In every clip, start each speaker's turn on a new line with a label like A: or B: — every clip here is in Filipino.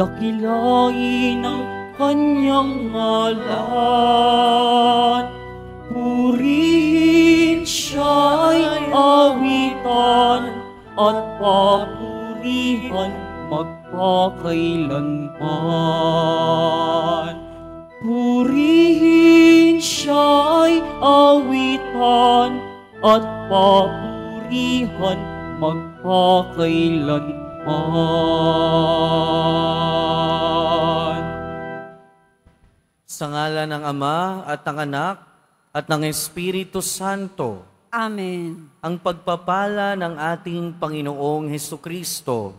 A: dakilain ang kanyang ngalan. Purihin siya'y awitan at papurihan magpakailanman. Purihin siya'y awitan at papurihan magpakailanman.
B: Sa ngalan ng Ama at ng Anak at ng Espiritu Santo.
C: Amen.
B: Ang pagpapala ng ating Panginoong Hesukristo,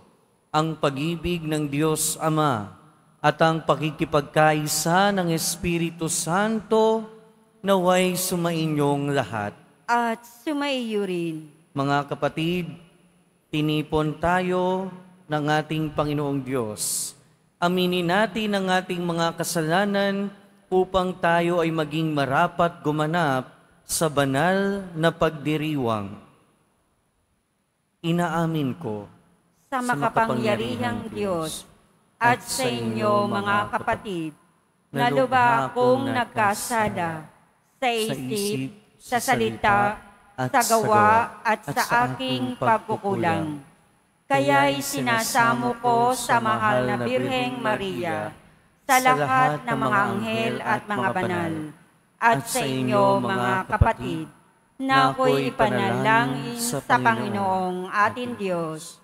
B: ang pag-ibig ng Diyos Ama, at ang pakikipagkaisa ng Espiritu Santo naway sumainyong lahat.
C: At sumaiyo rin.
B: Mga kapatid, tinipon tayo ng ating Panginoong Diyos. Aminin natin ang ating mga kasalanan upang tayo ay maging marapat gumanap sa banal na pagdiriwang. Inaamin ko
C: Sa makapangyarihang Diyos at sa inyo mga kapatid, na lubha akong nagkasala sa isip, sa salita, sa gawa at sa aking pagkukulang. Kaya'y sinasamo ko sa mahal na Birheng Maria, sa lahat ng mga anghel at mga banal, at sa inyo mga kapatid, na ako'y ipanalangin sa Panginoong ating Diyos.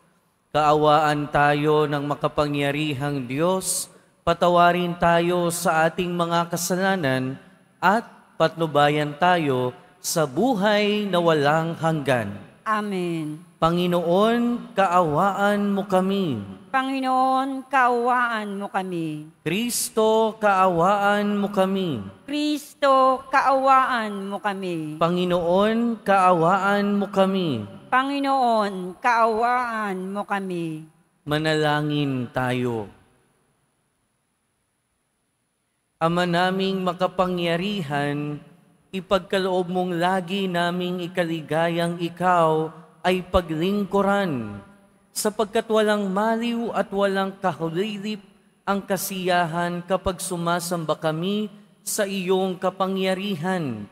B: Kaawaan tayo ng makapangyarihang Diyos, patawarin tayo sa ating mga kasalanan at patnubayan tayo sa buhay na walang hanggan.
C: Amen.
B: Panginoon, kaawaan mo kami.
C: Panginoon, kaawaan mo kami.
B: Kristo, kaawaan mo kami.
C: Kristo, kaawaan mo kami.
B: Panginoon, kaawaan mo kami.
C: Panginoon, kaawaan mo kami.
B: Manalangin tayo. Ama naming makapangyarihan, ipagkaloob mong lagi naming ikaligayang ikaw ay paglingkuran, sapagkat walang maliw at walang kahulilip ang kasiyahan kapag sumasamba kami sa iyong kapangyarihan,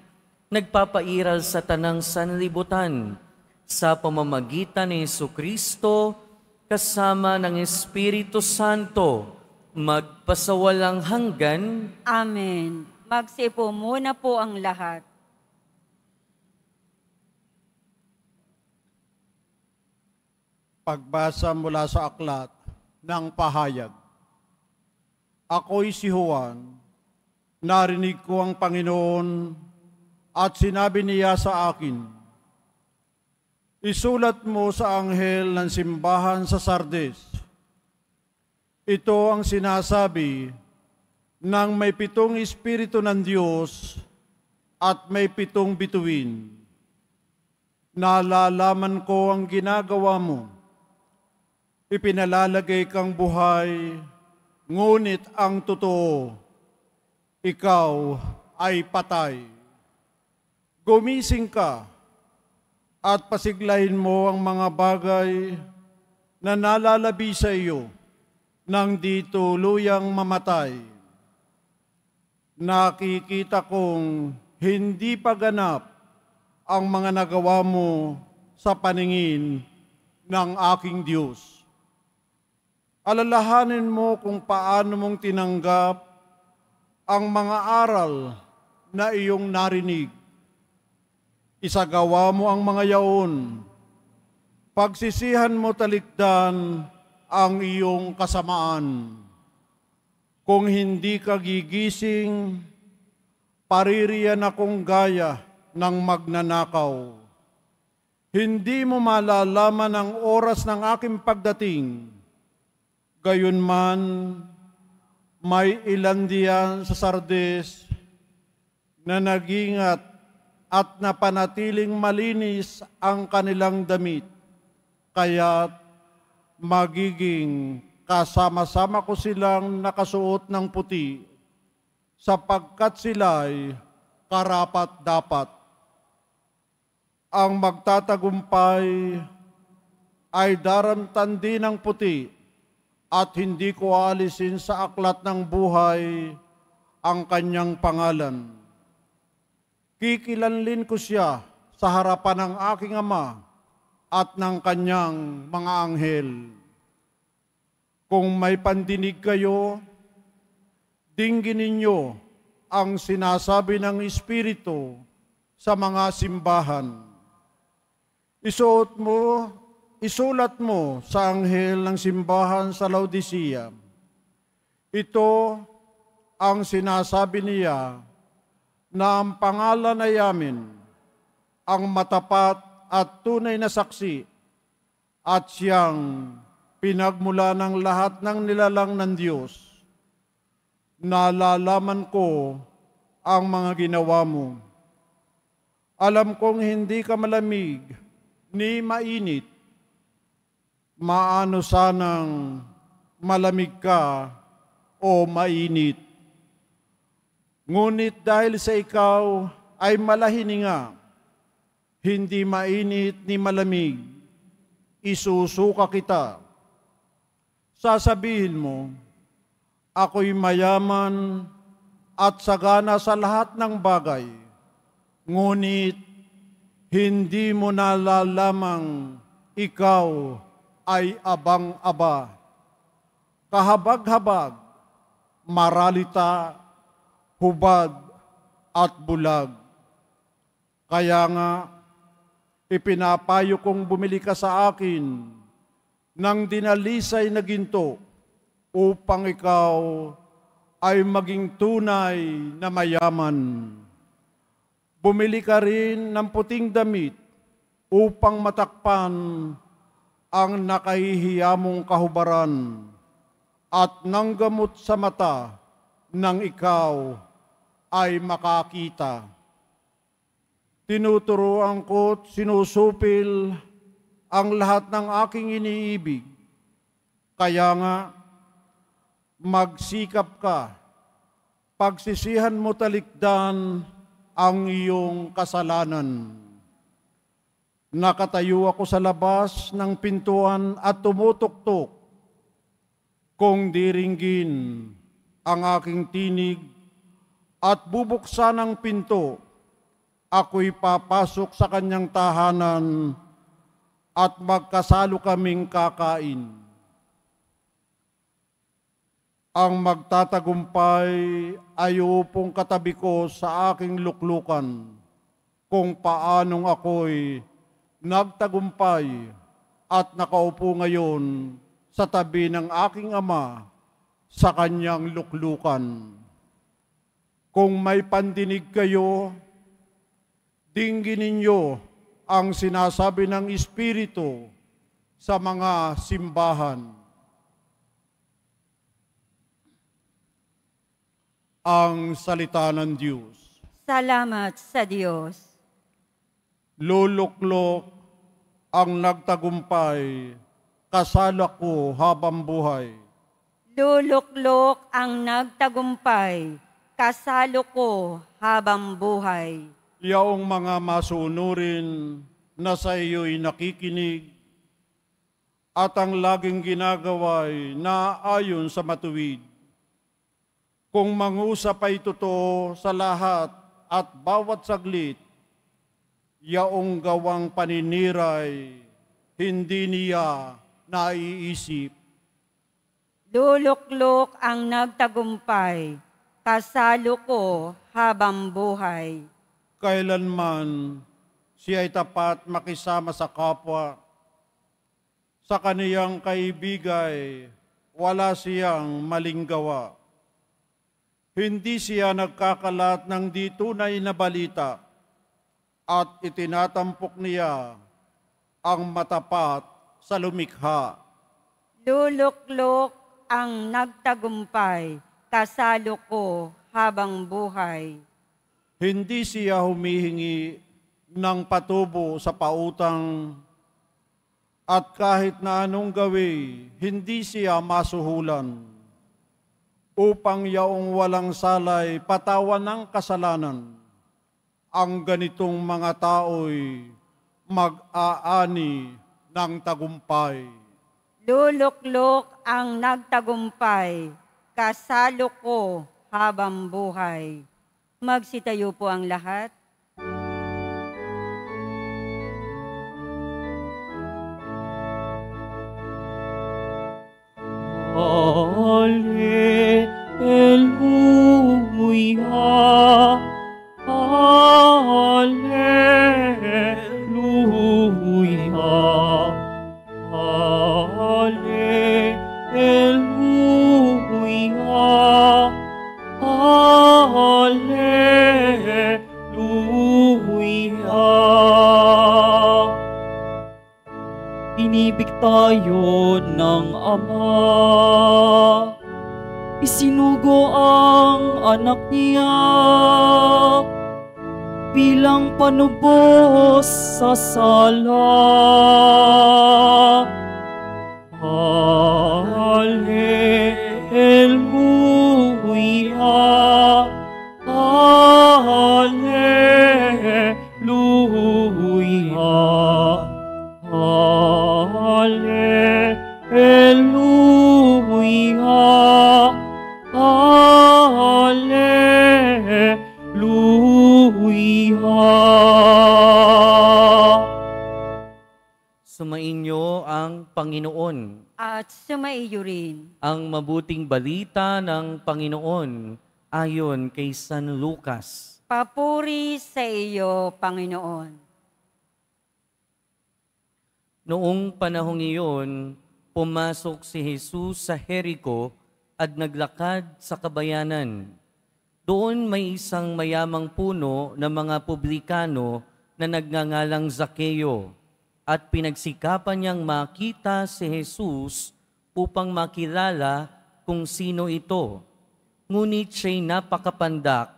B: nagpapairal sa tanang sanlibutan, sa pamamagitan ni Jesucristo, kasama ng Espiritu Santo, magpasawalang hanggan.
C: Amen. Magsipo muna po ang lahat.
D: Pagbasa mula sa aklat ng pahayag. Ako'y si Juan, narinig ko ang Panginoon at sinabi niya sa akin, isulat mo sa anghel ng simbahan sa Sardes. Ito ang sinasabi ng may 7 Espiritu ng Diyos at may 7 bituin. Nalalaman ko ang ginagawa mo. Ipinalalagay kang buhay, ngunit ang totoo, ikaw ay patay. Gumising ka at pasiglahin mo ang mga bagay na nalalabi sa iyo nang di tuluyang mamatay. Nakikita kong hindi pa ganap ang mga nagawa mo sa paningin ng aking Diyos. Alalahanin mo kung paano mong tinanggap ang mga aral na iyong narinig. Isagawa mo ang mga yaon. Pagsisihan mo talikdan ang iyong kasamaan. Kung hindi ka gigising, paririyan akong gaya ng magnanakaw. Hindi mo malalaman ang oras ng aking pagdating. Gayunman, may ilan diyan sa Sardes na nagingat at napanatiling malinis ang kanilang damit, kaya't magiging kasama-sama ko silang nakasuot ng puti, sapagkat sila'y karapat-dapat. Ang magtatagumpay ay daramtan din ng puti, at hindi ko aalisin sa aklat ng buhay ang kanyang pangalan. Kikilanlin ko siya sa harapan ng aking Ama at ng kanyang mga anghel. Kung may pandinig kayo, dinggin ninyo ang sinasabi ng Espiritu sa mga simbahan. Isulat mo sa anghel ng simbahan sa Laodicea. Ito ang sinasabi niya na ang pangalan ay amin, ang matapat at tunay na saksi, at siyang pinagmula ng lahat ng nilalang ng Diyos. Nalalaman ko ang mga ginawa mo. Alam kong hindi ka malamig ni mainit. Maano sanang malamig ka o mainit. Ngunit dahil sa ikaw ay malahininga, hindi mainit ni malamig, isusuka kita. Sasabihin mo, ako'y mayaman at sagana sa lahat ng bagay, ngunit hindi mo nalalamang ikaw ay abang-aba, kahabag-habag, maralita, hubad at bulag. Kaya nga, ipinapayo kong bumili ka sa akin ng dinalisay na ginto upang ikaw ay maging tunay na mayaman. Bumili ka rin ng puting damit upang matakpan ang nakahihiyamong kahubaran at ng gamot sa mata nang ikaw ay makakita. Tinuturuan ko't sinusupil ang lahat ng aking iniibig. Kaya nga, magsikap ka, pagsisihan mo talikdan ang iyong kasalanan. Nakatayo ako sa labas ng pintuan at tumutuktok. Kung diringgin ang aking tinig at bubuksan ang pinto, ako'y papasok sa kanyang tahanan at magkasalo kaming kakain. Ang magtatagumpay ay upong katabi ko sa aking luklukan kung paanong ako'y nagtagumpay at nakaupo ngayon sa tabi ng aking Ama sa kanyang luklukan. Kung may pandinig kayo, dinggin ninyo ang sinasabi ng Espiritu sa mga simbahan. Ang salita ng Diyos.
C: Salamat sa Diyos.
D: Luluklok ang nagtagumpay, kasala ko habang buhay.
C: Luluklok ang nagtagumpay, kasalo ko habang buhay.
D: Yaong mga masunurin na sa iyo'y nakikinig at ang laging ginagawa'y naayon sa matuwid. Kung mangusap ay totoo sa lahat at bawat saglit, yaong gawang paniniray, hindi niya naiisip.
C: Luluklok ang nagtagumpay, kasalo ko habang buhay.
D: Kailanman siya'y tapat makisama sa kapwa. Sa kaniyang kaibigay, wala siyang maling gawa. Hindi siya nagkakalat ng di tunay na balita at itinatampok niya ang matapat sa lumikha.
C: Luluklok ang nagtagumpay, kasalo ko habang buhay.
D: Hindi siya humihingi ng patubo sa pautang at kahit na anong gawi, hindi siya masuhulan. Upang yaong walang salay patawan ng kasalanan, ang ganitong mga tao'y mag-aani ng tagumpay.
C: Luluklok ang nagtagumpay, kasalo ko habang buhay. Magsitayo po ang lahat.
A: Alleluia, Alleluia, Alleluia, Alleluia. Inibig tayo ng Ama, isinugo ang anak niya bilang panubos sa sala. Alleluia, Alleluia, Alleluia, Alleluia.
B: Sumainyo ang Panginoon.
C: At sumaiyo rin.
B: Ang mabuting balita ng Panginoon ayon kay San Lucas.
C: Papuri sa iyo, Panginoon.
B: Noong panahong iyon, pumasok si Jesus sa Jericho at naglakad sa kabayanan. Doon may isang mayamang puno ng mga publikano na nagngangalang Zakeo at pinagsikapan niyang makita si Jesus upang makilala kung sino ito. Ngunit siya'y napakapandak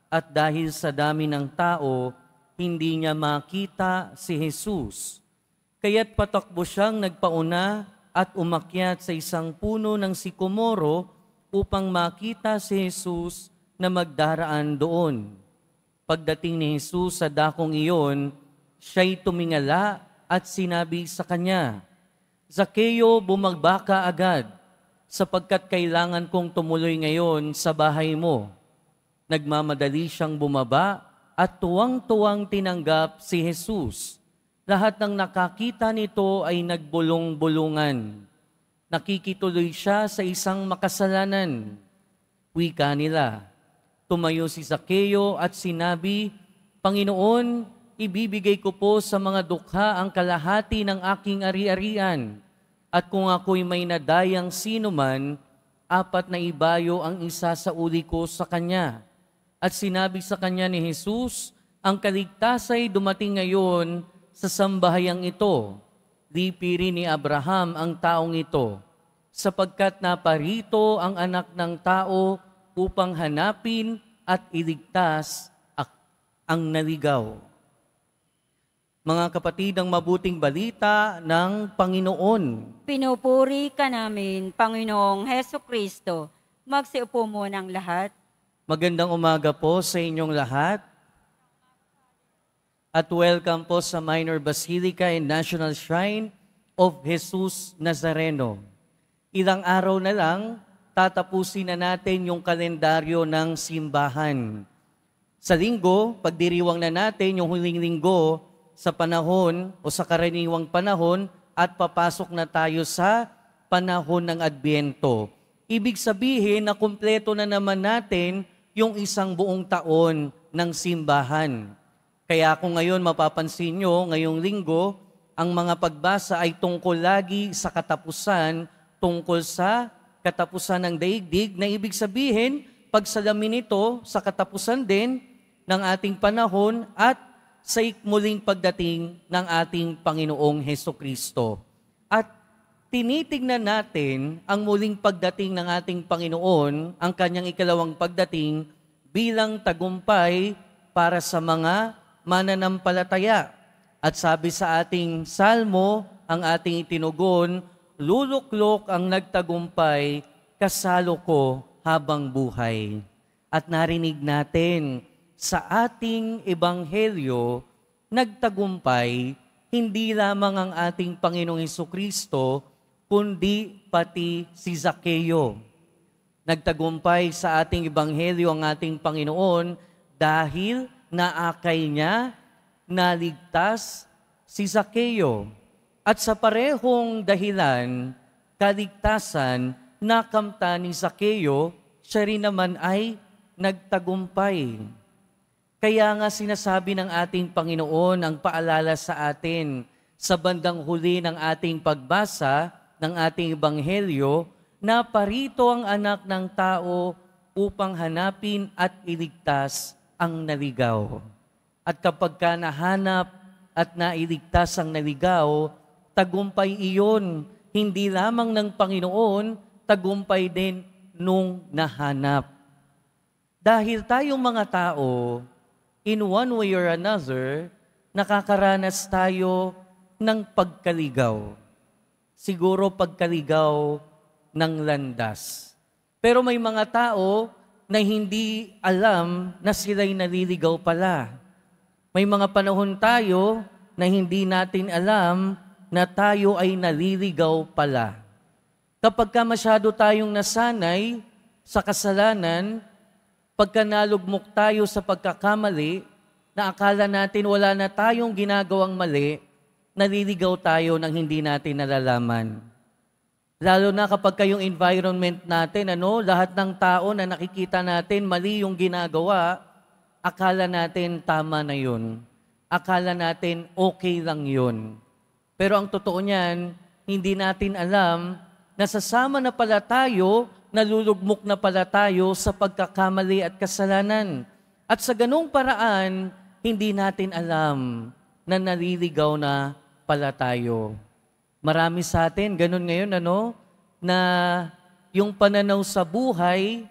B: at dahil sa dami ng tao, hindi niya makita si Jesus. Kaya't patakbo siyang nagpauna at umakyat sa isang puno ng sikomoro upang makita si Jesus na magdaraan doon. Pagdating ni Jesus sa dakong iyon, siya'y tumingala at sinabi sa kanya, Zakeo, bumaba ka agad, sapagkat kailangan kong tumuloy ngayon sa bahay mo. Nagmamadali siyang bumaba at tuwang-tuwang tinanggap si Jesus. Lahat ng nakakita nito ay nagbulong-bulungan. Nakikituloy siya sa isang makasalanan. Wika nila. Tumayo si Zakeo at sinabi, Panginoon, ibibigay ko po sa mga dukha ang kalahati ng aking ari-arian. At kung ako'y may nadayang sino man, 4 na ibayo ang isa sa uli ko sa kanya. At sinabi sa kanya ni Jesus, ang kaligtasan ay dumating ngayon sa sambahayang ito. Lipi rin ni Abraham ang taong ito, sapagkat naparito ang anak ng tao upang hanapin at iligtas ang naligaw. Mga kapatid, ang mabuting balita ng Panginoon.
C: Pinupuri ka namin, Panginoong Heso Kristo. Magsiupo mo ng lahat.
B: Magandang umaga po sa inyong lahat. At welcome po sa Minor Basilica and National Shrine of Jesus Nazareno. Ilang araw na lang, tatapusin na natin yung kalendaryo ng simbahan. Sa linggo, pagdiriwang na natin yung huling linggo sa panahon o sa karaniwang panahon at papasok na tayo sa panahon ng Adbyento. Ibig sabihin na kumpleto na naman natin yung isang buong taon ng simbahan. Kaya kung ngayon mapapansin nyo, ngayong linggo, ang mga pagbasa ay tungkol lagi sa katapusan, tungkol sa katapusan ng daigdig, na ibig sabihin, pagsalamin ito sa katapusan din ng ating panahon at sa muling pagdating ng ating Panginoong Hesukristo. At tinitignan natin ang muling pagdating ng ating Panginoon, ang kanyang ikalawang pagdating, bilang tagumpay para sa mga mananampalataya. At sabi sa ating salmo, ang ating itinugon, luluklok ang nagtagumpay, kasalo ko habang buhay. At narinig natin sa ating ebanghelyo, nagtagumpay hindi lamang ang ating Panginoong Hesukristo, kundi pati si Zaccheo. Nagtagumpay sa ating ebanghelyo ang ating Panginoon dahil naakay niya, naligtas si Zaccheo. At sa parehong dahilan, kaligtasan, nakamta ni Zaccheo, siya rin naman ay nagtagumpay. Kaya nga sinasabi ng ating Panginoon ang paalala sa atin sa bandang huli ng ating pagbasa ng ating ebanghelyo na parito ang anak ng tao upang hanapin at iligtas ang naligaw. At kapag ka nahanap at nailigtas ang naligaw, tagumpay iyon, hindi lamang ng Panginoon, tagumpay din nung nahanap. Dahil tayong mga tao, in one way or another, nakakaranas tayo ng pagkaligaw. Siguro pagkaligaw ng landas. Pero may mga tao na hindi alam na sila'y naliligaw pala. May mga panahon tayo na hindi natin alam na tayo ay naliligaw pala. Kapag ka masyado tayong nasanay sa kasalanan, pagka nalugmok tayo sa pagkakamali, na akala natin wala na tayong ginagawang mali, naliligaw tayo nang hindi natin nalalaman. Lalo na kapag yung environment natin, lahat ng tao na nakikita natin mali yung ginagawa, akala natin tama na yun. Akala natin okay lang yun. Pero ang totoo niyan, hindi natin alam na sasama na pala tayo, nalulugmok na pala tayo sa pagkakamali at kasalanan. At sa ganung paraan, hindi natin alam na naliligaw na pala tayo. Marami sa atin, ganun ngayon, na yung pananaw sa buhay,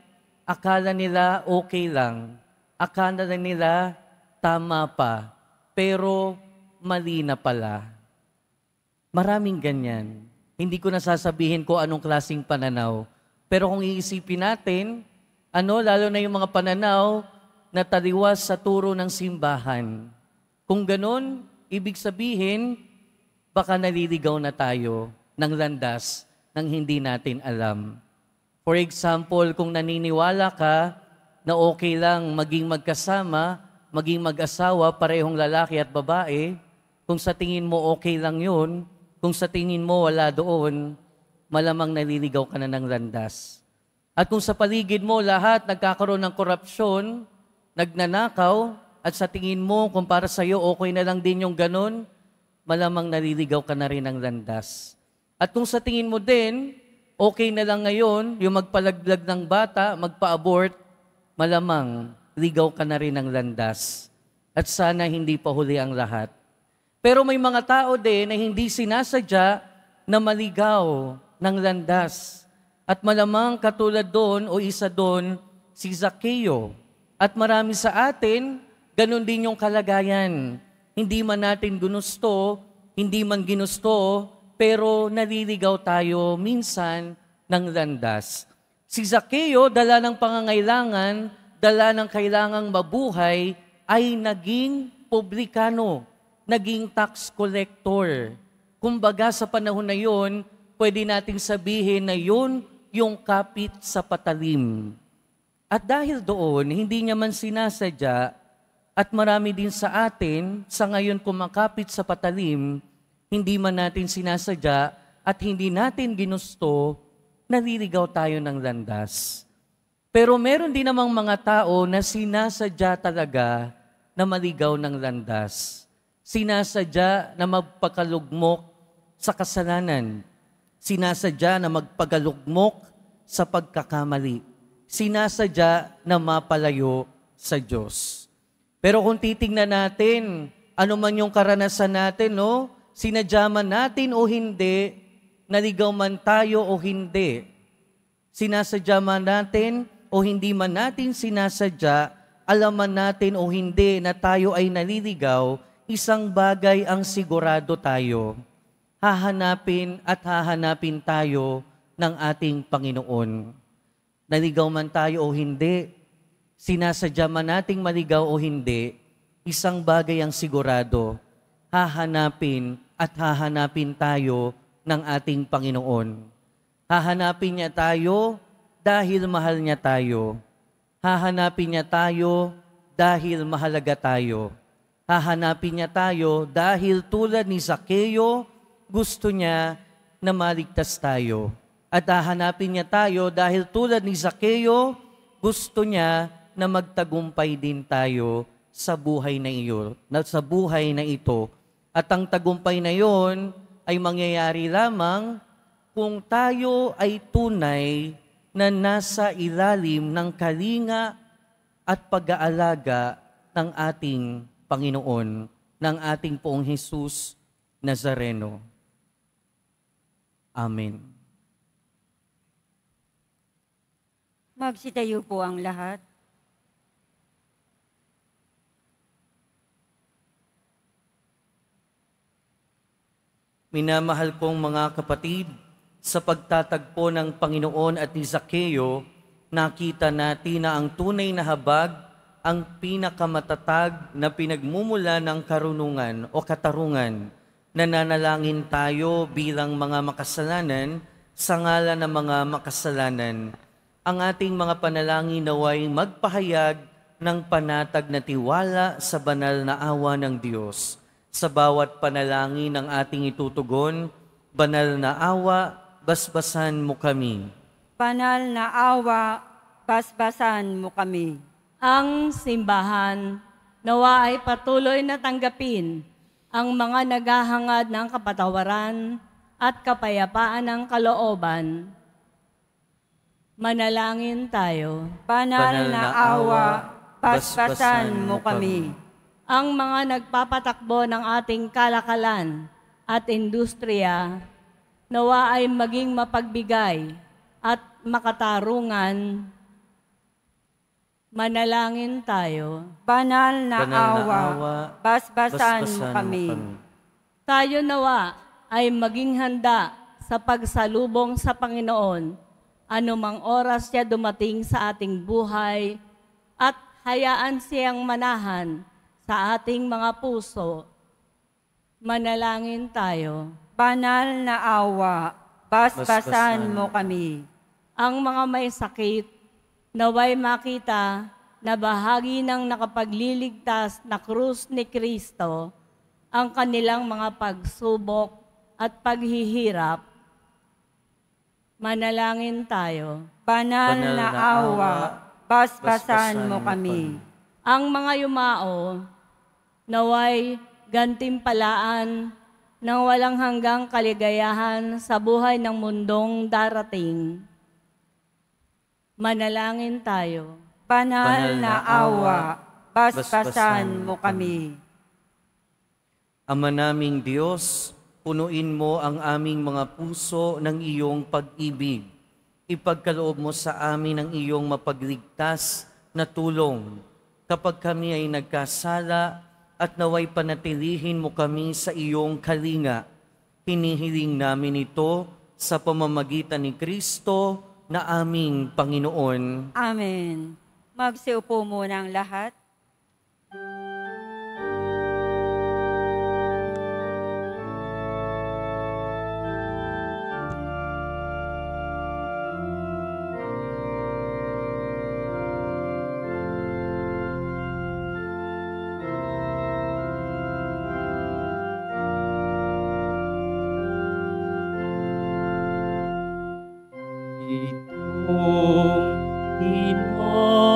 B: akala nila okay lang. Akala nila tama pa, pero mali na pala. Maraming ganyan. Hindi ko nasasabihin ko anong klaseng pananaw. Pero kung iisipin natin, lalo na yung mga pananaw na taliwas sa turo ng simbahan. Kung ganun, ibig sabihin, baka naliligaw na tayo ng landas nang hindi natin alam. For example, kung naniniwala ka na okay lang maging magkasama, maging mag-asawa, parehong lalaki at babae, kung sa tingin mo okay lang yun, kung sa tingin mo wala doon, malamang naliligaw ka na ng landas. At kung sa paligid mo lahat nagkakaroon ng korupsyon, nagnanakaw, at sa tingin mo kung para sa'yo okay na lang din yung ganun, malamang naliligaw ka na rin ng landas. At kung sa tingin mo din, okay na lang ngayon, yung magpalaglag ng bata, magpa-abort, malamang ligaw ka na rin ng landas. At sana hindi pa huli ang lahat. Pero may mga tao din na hindi sinasadya na maligaw ng landas. At malamang katulad doon o isa doon, si Zaccheo. At marami sa atin, ganun din yung kalagayan. Hindi man natin ginusto, pero naliligaw tayo minsan ng landas. Si Zaccheo, dala ng pangangailangan, dala ng kailangang mabuhay, ay naging publikano, naging tax collector. Kumbaga sa panahon na yun, pwede nating sabihin na yun yung kapit sa patalim. At dahil doon, hindi niya man sinasadya, at marami din sa atin, sa ngayon kumakapit sa patalim, hindi man natin sinasadya at hindi natin ginusto, naliligaw tayo ng landas. Pero meron din namang mga tao na sinasadya talaga na maligaw ng landas. Sinasadya na magpakalugmok sa kasalanan. Sinasadya na magpagalugmok sa pagkakamali. Sinasadya na mapalayo sa Diyos. Pero kung titingnan natin, ano man yung karanasan natin, sinadya man natin o hindi, naligaw man tayo o hindi, sinasadya man natin o hindi man natin sinasadya, alam man natin o hindi na tayo ay naliligaw, isang bagay ang sigurado tayo. Hahanapin at hahanapin tayo ng ating Panginoon. Naligaw man tayo o hindi, sinasadya man nating maligaw o hindi, isang bagay ang sigurado, hahanapin at hahanapin tayo ng ating Panginoon. Hahanapin niya tayo dahil mahal niya tayo. Hahanapin niya tayo dahil mahalaga tayo. Hahanapin niya tayo dahil tulad ni Zakeo, gusto niya na maligtas tayo. At hahanapin niya tayo dahil tulad ni Zakeo, gusto niya na magtagumpay din tayo sa buhay na ito. At ang tagumpay na iyon ay mangyayari lamang kung tayo ay tunay na nasa ilalim ng kalinga at pag-aalaga ng ating Panginoon, ng ating Poong Jesus Nazareno. Amen.
C: Magsitayo po ang lahat.
B: Minamahal kong mga kapatid, sa pagtatagpo ng Panginoon at ni Zakeo, nakita natin na ang tunay na habag ang pinakamatatag na pinagmumula ng karunungan o katarungan. Nananalangin tayo bilang mga makasalanan sa ngalan ng mga makasalanan. Ang ating mga panalangin naway magpahayag ng panatag na tiwala sa banal na awa ng Diyos. Sa bawat panalangin ng ating itutugon, banal na awa, basbasan mo kami.
C: Banal na awa, basbasan mo kami.
E: Ang simbahan nawa ay patuloy na tanggapin ang mga naghahangad ng kapatawaran at kapayapaan ng kalooban. Manalangin tayo.
C: Banal na awa, basbasan mo kami.
E: Ang mga nagpapatakbo ng ating kalakalan at industriya nawa ay maging mapagbigay at makatarungan. Manalangin tayo.
C: Banal na awa, basbasan mo kami.
E: Tayo nawa ay maging handa sa pagsalubong sa Panginoon anumang oras siya dumating sa ating buhay at hayaan siyang manahan sa ating mga puso. Manalangin tayo.
C: Banal na awa, basbasan mo kami.
E: Ang mga may sakit, naway makita na bahagi ng nakapagliligtas na krus ni Kristo ang kanilang mga pagsubok at paghihirap. Manalangin tayo.
C: Banal na awa, basbasan mo kami.
E: Ang mga yumao, naway gantimpalaan ng walang hanggang kaligayahan sa buhay ng mundong darating. Manalangin tayo.
C: Banal na awa, basbasan mo kami.
B: Ama naming Diyos, punuin mo ang aming mga puso ng iyong pag-ibig. Ipagkaloob mo sa amin ang iyong mapagligtas na tulong kapag kami ay nagkasala at naway panatilihin mo kami sa iyong kalinga. Hinihiling namin ito sa pamamagitan ni Kristo na aming Panginoon.
C: Amen. Magsiupo muna ang lahat.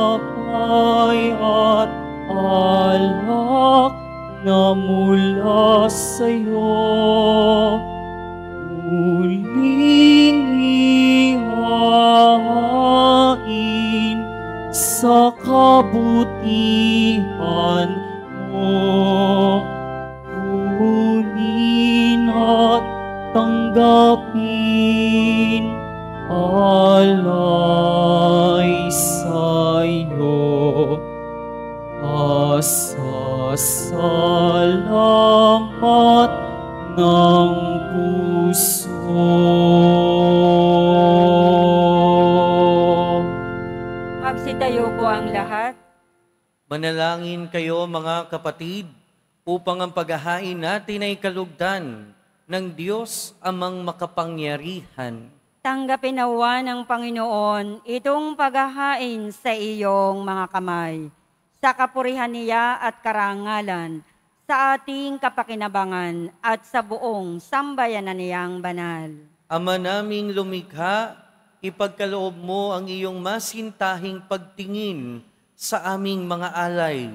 A: Tinapay at alak na mula sa'yo, muling ihahain sa kabutihan mo. Kunin at tanggapin alay sa'yo, asasalamat ng puso.
C: Magsitayo po ang lahat.
B: Manalangin kayo mga kapatid, upang ang paghahain natin ay kalugdan ng Diyos amang makapangyarihan.
C: Tanggapin nawa ng Panginoon itong paghahain sa iyong mga kamay, sa kapurihan niya at karangalan, sa ating kapakinabangan at sa buong sambayanan niyang banal.
B: Ama naming lumikha, ipagkaloob mo ang iyong masintahing pagtingin sa aming mga alay,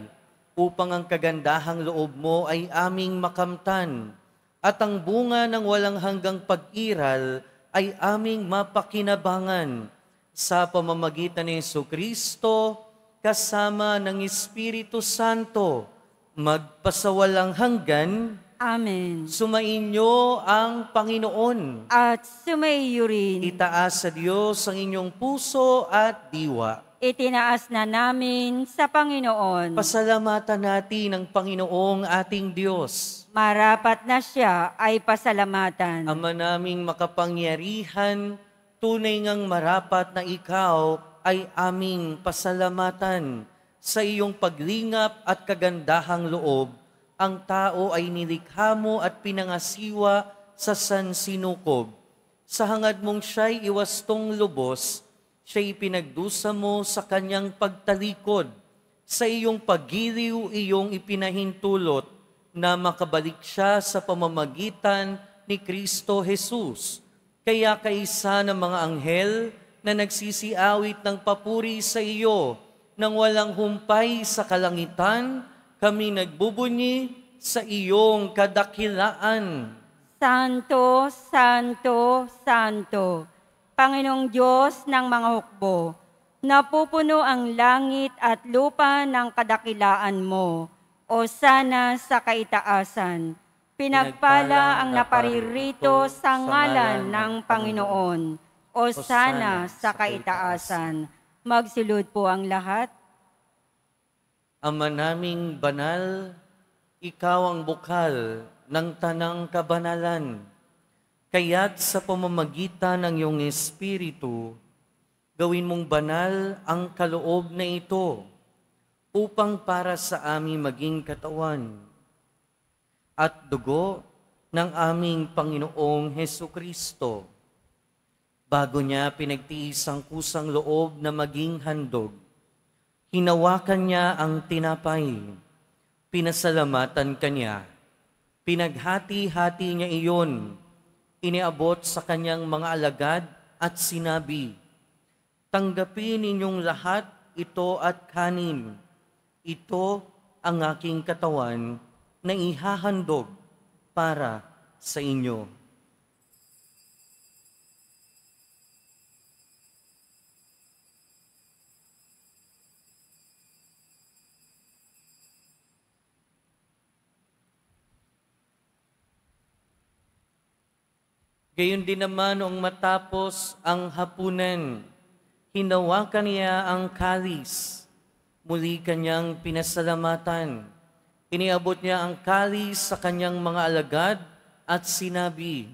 B: upang ang kagandahang loob mo ay aming makamtan, at ang bunga ng walang hanggang pag-iral ay aming mapakinabangan sa pamamagitan ni Jesucristo kasama ng Espiritu Santo, magpasawalang hanggan.
C: Amen.
B: Sumainyo ang Panginoon.
C: At sumaiyo rin.
B: Itaas sa Diyos ang inyong puso at diwa.
C: Itinaas na namin sa Panginoon.
B: Pasalamatan natin ang Panginoong ating Diyos.
C: Marapat na siya ay pasalamatan.
B: Ama naming makapangyarihan, tunay ngang marapat na ikaw ay aming pasalamatan. Sa iyong paglingap at kagandahang loob, ang tao ay nilikha mo at pinangasiwa sa sansinukob. Sa hangad mong siya'y iwastong lubos, siya'y pinagdusa mo sa kanyang pagtalikod. Sa iyong paggiliw, iyong ipinahintulot na makabalik siya sa pamamagitan ni Kristo Jesus. Kaya kaisa ng mga anghel na nagsisiawit ng papuri sa iyo, nang walang humpay sa kalangitan, kami nagbubunyi sa iyong kadakilaan.
C: Santo, Santo, Santo, Panginoong Diyos ng mga hukbo, napupuno ang langit at lupa ng kadakilaan mo, o sana sa kaitaasan. Pinagpala ang naparirito sa ngalan ng Panginoon, o sana sa kaitaasan. Magsulod po ang lahat.
B: Ama naming banal, ikaw ang bukal ng tanang kabanalan. Kaya't sa pamamagitan ng iyong Espiritu, gawin mong banal ang kaloob na ito upang para sa aming maging katawan at dugo ng aming Panginoong Hesukristo. Bago niya pinagtiis ang kusang loob na maging handog, hinawakan niya ang tinapay, pinasalamatan kanya, pinaghati-hati niya iyon, iniabot sa kanyang mga alagad at sinabi, "Tanggapin ninyong lahat ito at kanin. Ito ang aking katawan na ihahandog para sa inyo." Gayon din naman noong matapos ang hapunan, hinawakan niya ang kalis. Muli kanyang pinasalamatan. Iniabot niya ang kalis sa kanyang mga alagad at sinabi,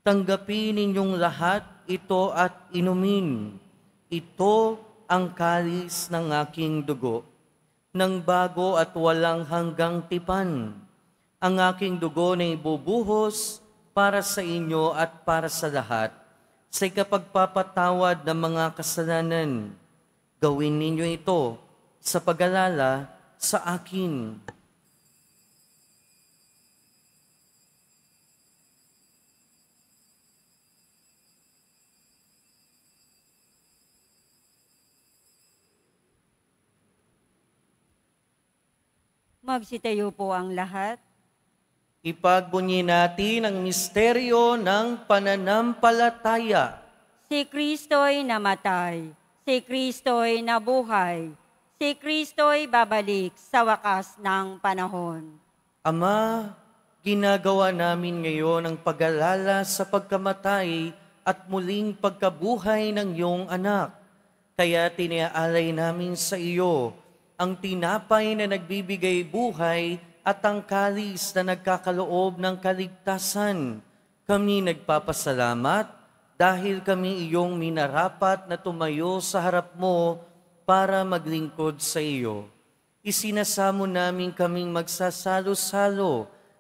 B: "Tanggapin ninyong lahat ito at inumin. Ito ang kalis ng aking dugo, ng bago at walang hanggang tipan. Ang aking dugo na ibubuhos para sa inyo at para sa lahat, sa ikapagpapatawad ng mga kasalanan. Gawin ninyo ito sa pag-alala sa akin."
C: Magsitayo po ang lahat.
B: Ipagbunyi natin ang misteryo ng pananampalataya.
C: Si Kristo'y namatay, si Kristo'y nabuhay, si Kristo'y babalik sa wakas ng panahon.
B: Ama, ginagawa namin ngayon ang pag-alala sa pagkamatay at muling pagkabuhay ng iyong anak. Kaya tiniaalay namin sa iyo ang tinapay na nagbibigay buhay at ang kalis na nagkakaloob ng kaligtasan. Kami nagpapasalamat dahil kami iyong minarapat na tumayo sa harap mo para maglingkod sa iyo. Isinasamo namin kaming magsasalo-salo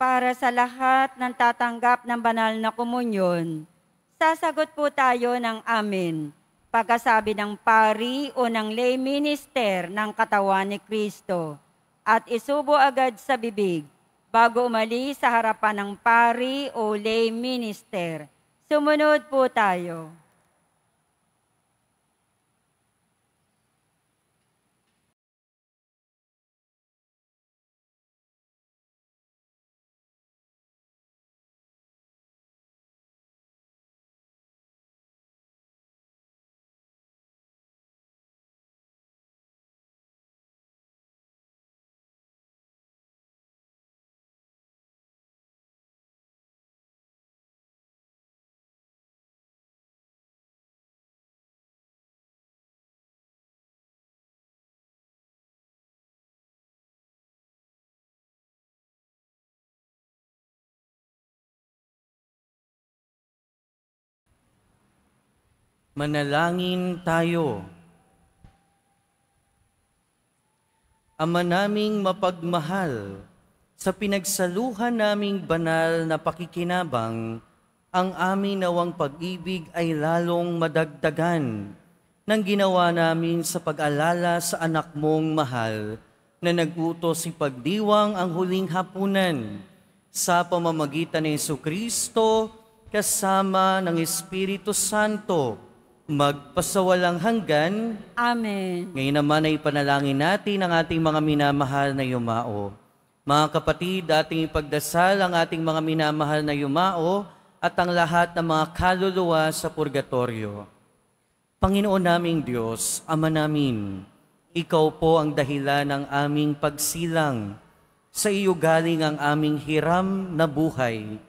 C: para sa lahat ng tatanggap ng banal na komunyon, sasagot po tayo ng amen. Pagkasabi ng pari o ng lay minister ng katawan ni Kristo at isubo agad sa bibig bago umalis sa harapan ng pari o lay minister. Sumunod po tayo.
B: Manalangin tayo. Ama naming mapagmahal, sa pinagsaluhan naming banal na pakikinabang, ang aming nawang pag-ibig ay lalong madagdagan ng ginawa namin sa pag-alala sa anak mong mahal na nag-utos ipagdiwang ang huling hapunan sa pamamagitan ni Jesucristo kasama ng Espiritu Santo magpasawalang hanggan.
C: Amen.
B: Ngayon naman ay panalangin natin ang ating mga minamahal na yumao. Mga kapatid, ating ipagdasal ang ating mga minamahal na yumao at ang lahat ng mga kaluluwa sa purgatorio. Panginoon naming Diyos, Ama namin, Ikaw po ang dahilan ng aming pagsilang. Sa iyo galing ang aming hiram na buhay.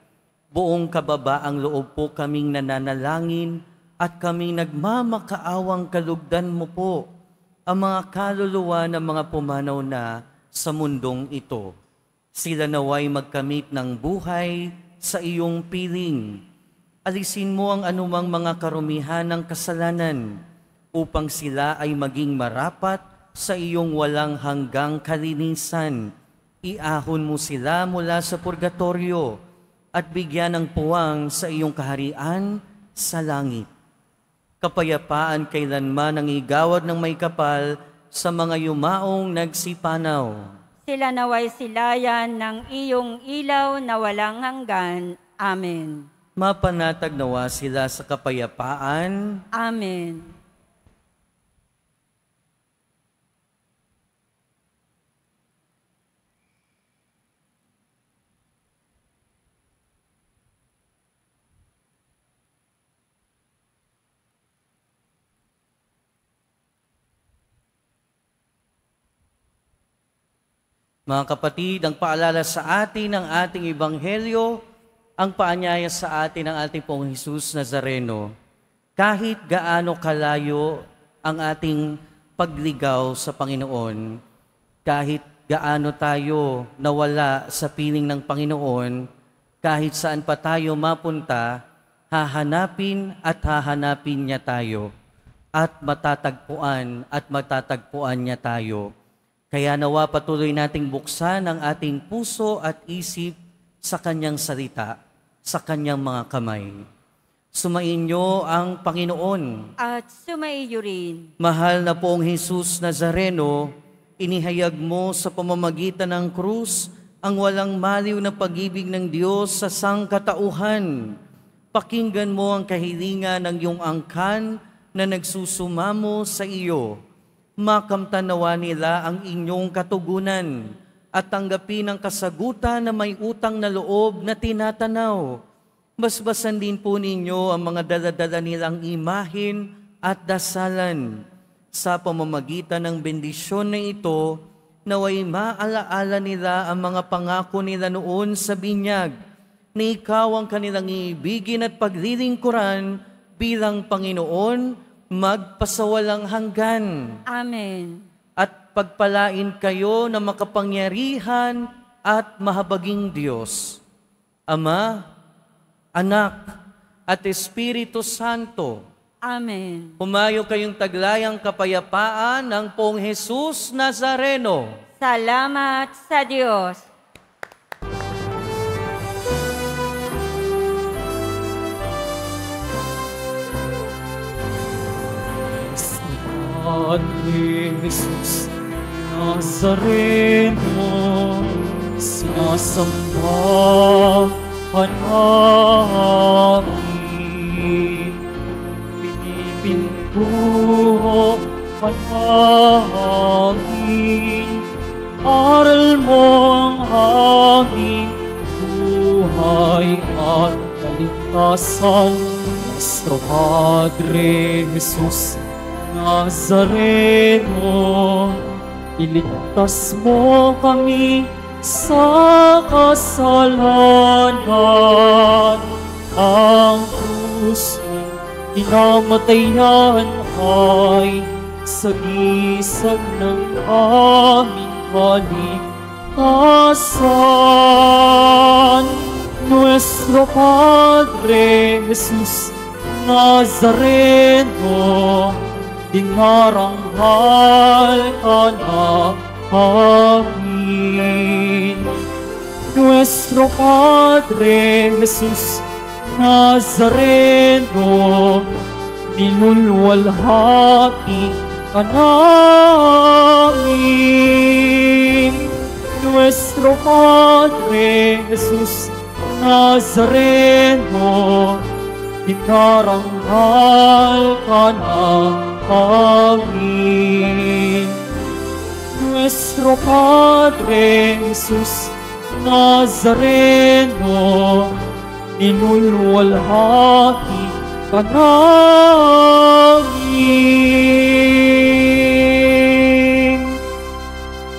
B: Buong kababaang loob po kaming nananalangin at kaming nagmamakaawang kalugdan mo po ang mga kaluluwa ng mga pumanaw na sa mundong ito. Sila naway magkamit ng buhay sa iyong piling. Alisin mo ang anumang mga karumihan ng kasalanan upang sila ay maging marapat sa iyong walang hanggang kalinisan. Iahon mo sila mula sa purgatorio at bigyan ng puwang sa iyong kaharian sa langit. Kapayapaan kailanman ang igawad ng may kapal sa mga yumaong nagsipanaw.
C: Sila naway silayan ng iyong ilaw na walang hanggan. Amen.
B: Mapanatag nawa sila sa kapayapaan.
C: Amen.
B: Mga kapatid, ang paalala sa atin ng ating Ebanghelyo, ang paanyaya sa atin ng ating pong Jesus Nazareno. Kahit gaano kalayo ang ating pagligaw sa Panginoon, kahit gaano tayo nawala sa piling ng Panginoon, kahit saan pa tayo mapunta, hahanapin niya tayo at matatagpuan niya tayo. Kaya nawa patuloy nating buksan ang ating puso at isip sa Kanyang salita, sa Kanyang mga kamay. Sumainyo ang Panginoon.
C: At sumaiyo rin.
B: Mahal na pong Jesus Nazareno, inihayag mo sa pamamagitan ng krus ang walang maliw na pag-ibig ng Diyos sa sangkatauhan. Pakinggan mo ang kahilingan ng iyong angkan na nagsusumamo sa iyo. Makamtanawa nila ang inyong katugunan at tanggapin ang kasagutan na may utang na loob na tinatanaw. Basbasan din po ninyo ang mga daladala nilang imahin at dasalan. Sa pamamagitan ng bendisyon na ito, naway maalaala nila ang mga pangako nila noon sa binyag, na ikaw ang kanilang iibigin at paglilingkuran bilang Panginoon, magpasawalang hanggan.
C: Amen.
B: At pagpalain kayo na makapangyarihan at mahabaging Diyos, Ama, Anak, at Espiritu Santo.
C: Amen.
B: Humayo kayong taglayang kapayapaan ng Pong Jesus Nazareno.
C: Salamat sa Diyos.
A: Padre Jesus Nazareno, sinasambahan namin, pinipintuhan namin, aral mo ang aming buhay at kaligtasan. Nuestro Padre Jesus Nazareno, iligtas mo kami sa kasalanan. Ang krus pinamatayan ay sagisag ng aming kaligtasan. Nuestro Padre Jesus Nazareno, dinaranghal ka na amin. Nuestro Padre Jesus Nazareno, nilulwalhati ka namin. Nuestro Padre Jesus Nazareno, dinaranghal ka na amin. Nuestro Padre Jesus Nazareno, inulwalhati ka namin.